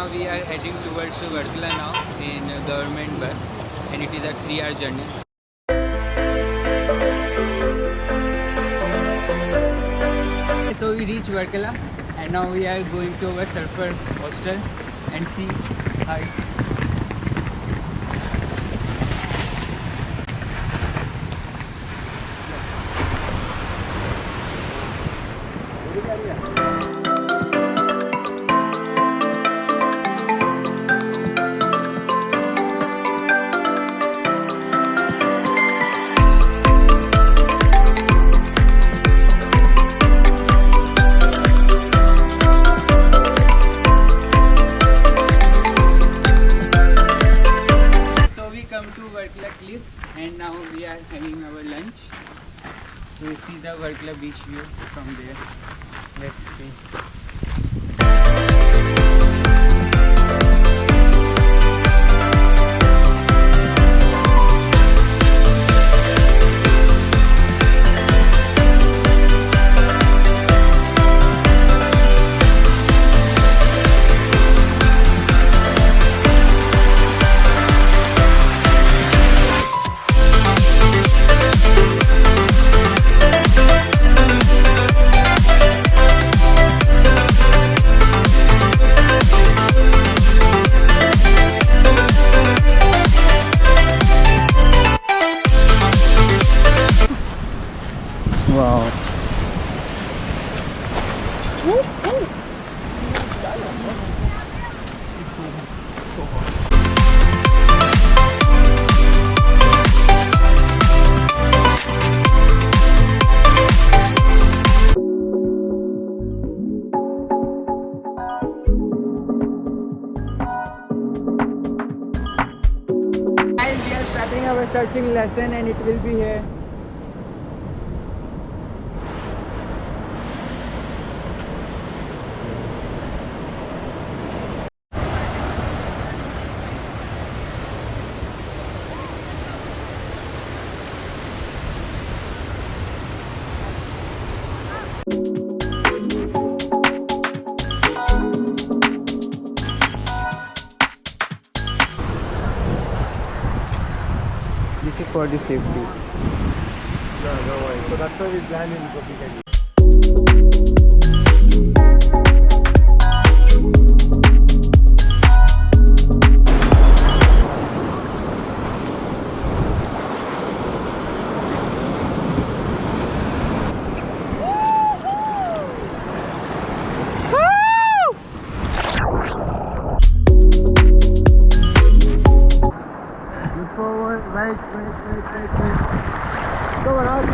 now we are heading towards Varkala now in a government bus, and it is a 3-hour journey. So we reached Varkala and now we are going to our surfer hostel and see how cliff, and now we are having our lunch. We see the Varkala beach view from there. Let's see. Wow. And we are starting our surfing lesson, and it will be here. This is for the safety. No worries. So that's why we plan in Gopi. Forward, right. Come on out.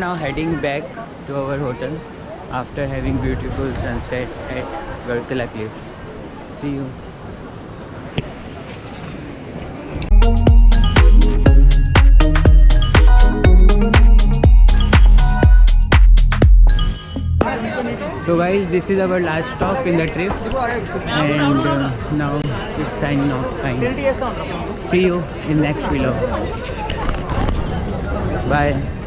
now heading back to our hotel after having beautiful sunset at Varkala Cliff. See you. So guys, this is our last stop in the trip, and now it's signing off time. See you in next vlog. Bye.